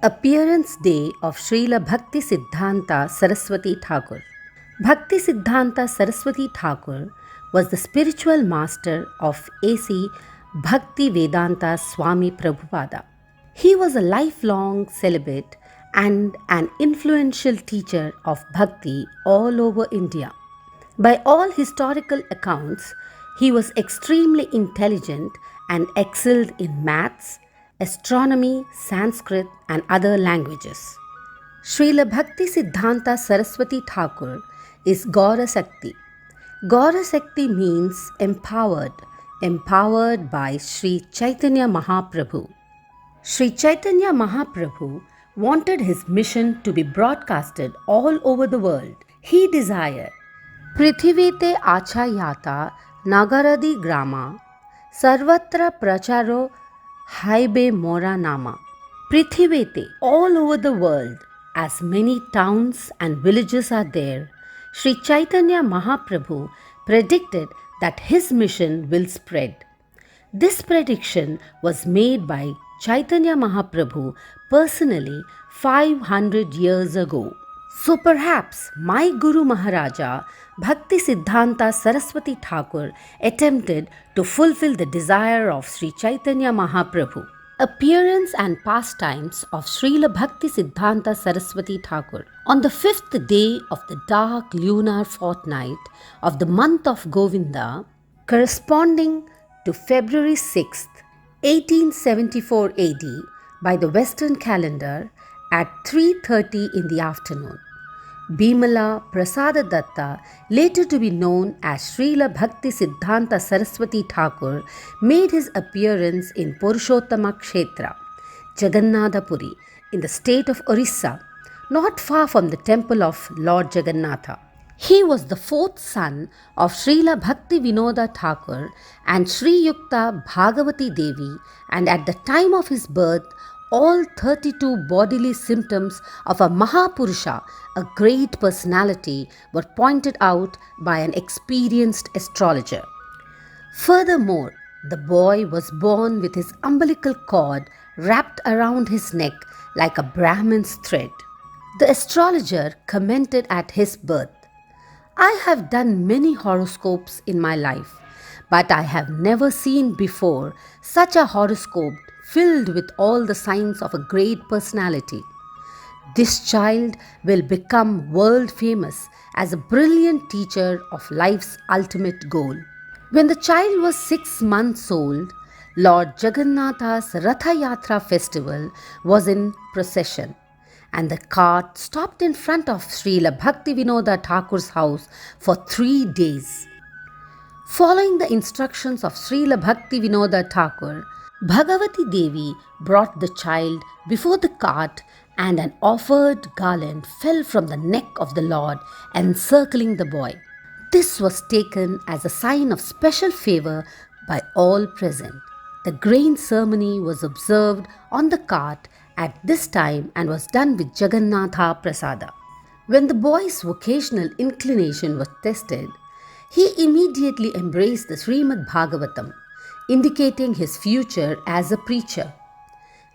Appearance Day of Srila Bhakti Siddhanta Saraswati Thakur. Bhakti Siddhanta Saraswati Thakur was the spiritual master of A.C. Bhakti Vedanta Swami Prabhupada. He was a lifelong celibate and an influential teacher of bhakti all over India. By all historical accounts, he was extremely intelligent and excelled in maths, astronomy, Sanskrit, and other languages. Srila Bhakti Siddhanta Saraswati Thakur is Gaura Sakti. Gaura Sakti means empowered by Sri Chaitanya Mahaprabhu. Sri Chaitanya Mahaprabhu wanted his mission to be broadcasted all over the world. He desired Prithivete Achayata Nagaradi Grama Sarvatra Pracharo Haibe Mora Nama. Prithivete, all over the world, as many towns and villages are there, Sri Chaitanya Mahaprabhu predicted that his mission will spread. This prediction was made by Chaitanya Mahaprabhu personally 500 years ago. So perhaps my Guru Maharaja Bhakti Siddhanta Saraswati Thakur attempted to fulfill the desire of Sri Chaitanya Mahaprabhu. Appearance and pastimes of Srila Bhakti Siddhanta Saraswati Thakur. On the 5th day of the dark lunar fortnight of the month of Govinda, corresponding to February 6th, 1874 AD by the Western calendar at 3:30 in the afternoon, Bimala Prasada Datta, later to be known as Srila Bhakti Siddhanta Saraswati Thakur, made his appearance in Purushottama Kshetra, Jagannatha-puri, in the state of Orissa, not far from the temple of Lord Jagannatha. He was the fourth son of Srila Bhakti Vinoda Thakur and Sri Yukta Bhagavati Devi, and at the time of his birth, all 32 bodily symptoms of a Mahapurusha, a great personality, were pointed out by an experienced astrologer. Furthermore, the boy was born with his umbilical cord wrapped around his neck like a Brahmin's thread. The astrologer commented at his birth, "I have done many horoscopes in my life, but I have never seen before such a horoscope filled with all the signs of a great personality. This child will become world famous as a brilliant teacher of life's ultimate goal." When the child was 6 months old, Lord Jagannatha's Ratha Yatra festival was in procession, and the cart stopped in front of Srila Bhakti Vinoda Thakur's house for 3 days. Following the instructions of Srila Bhakti Vinoda Thakur, Bhagavati Devi brought the child before the cart, and an offered garland fell from the neck of the Lord, encircling the boy. This was taken as a sign of special favor by all present. The grain ceremony was observed on the cart at this time and was done with Jagannatha Prasada. When the boy's vocational inclination was tested, he immediately embraced the Srimad Bhagavatam, indicating his future as a preacher.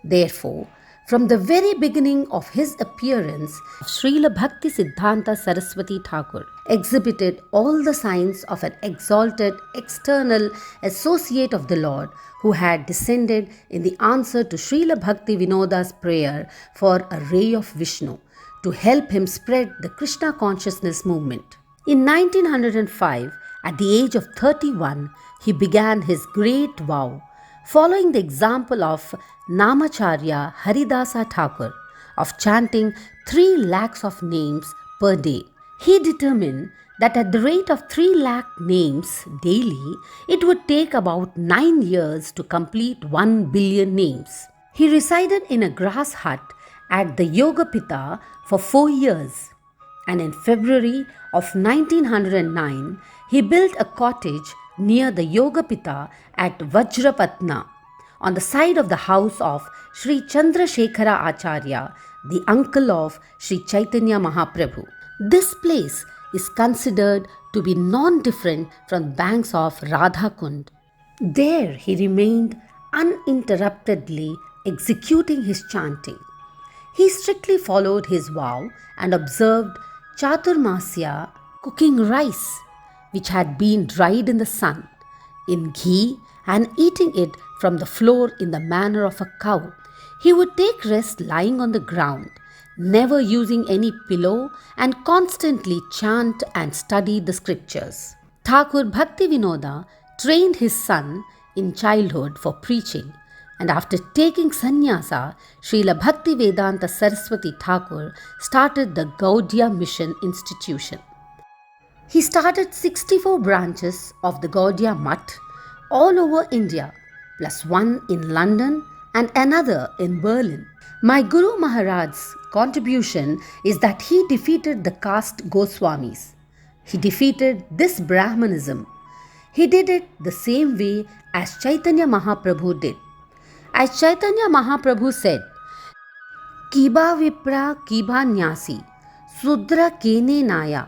Therefore, from the very beginning of his appearance, Srila Bhakti Siddhanta Saraswati Thakur exhibited all the signs of an exalted external associate of the Lord who had descended in the answer to Srila Bhakti Vinoda's prayer for a ray of Vishnu to help him spread the Krishna consciousness movement. In 1905, at the age of 31, he began his great vow, following the example of Namacharya Haridasa Thakur of chanting 3 lakhs of names per day. He determined that at the rate of 3 lakh names daily, it would take about 9 years to complete 1 billion names. He resided in a grass hut at the Yogapita for 4 years, and in February of 1909, he built a cottage near the Yogapita at Vajrapatna, on the side of the house of Sri Chandrasekhara Acharya, the uncle of Sri Chaitanya Mahaprabhu. This place is considered to be non-different from banks of Radhakund. There he remained uninterruptedly executing his chanting. He strictly followed his vow and observed Chaturmasya, cooking rice which had been dried in the sun, in ghee, and eating it from the floor in the manner of a cow. He would take rest lying on the ground, never using any pillow, and constantly chant and study the scriptures. Thakur Bhaktivinoda trained his son in childhood for preaching, and after taking sannyasa, Srila Bhaktivedanta Saraswati Thakur started the Gaudiya Mission Institution. He started 64 branches of the Gaudiya Mutt all over India, plus one in London and another in Berlin. My Guru Maharaj's contribution is that he defeated the caste Goswamis. He defeated this Brahmanism. He did it the same way as Chaitanya Mahaprabhu did. As Chaitanya Mahaprabhu said, Kiba Vipra Kiba Nyasi, Sudra Kene Naya,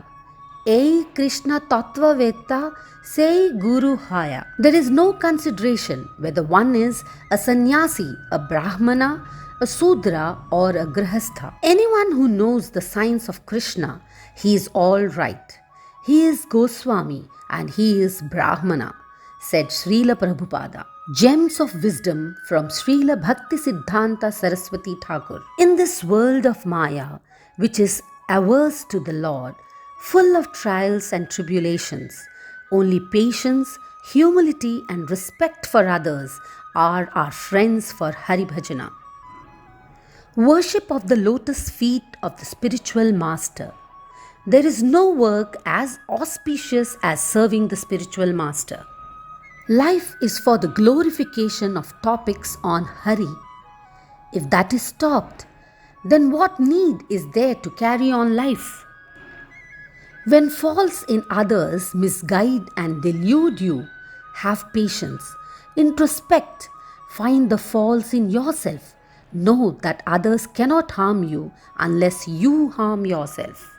Ei Krishna Tattva Vetta, Sei Guru Haya. There is no consideration whether one is a sannyasi, a brahmana, a sudra, or a grihastha. Anyone who knows the signs of Krishna, he is all right. He is Goswami and he is Brahmana, said Srila Prabhupada. Gems of wisdom from Srila Bhakti Siddhanta Saraswati Thakur. In this world of Maya, which is averse to the Lord, full of trials and tribulations, only patience, humility, and respect for others are our friends for Hari Bhajana. Worship of the lotus feet of the spiritual master. There is no work as auspicious as serving the spiritual master. Life is for the glorification of topics on Hari. If that is stopped, then what need is there to carry on life? When faults in others misguide and delude you, have patience, introspect, find the faults in yourself. Know that others cannot harm you unless you harm yourself.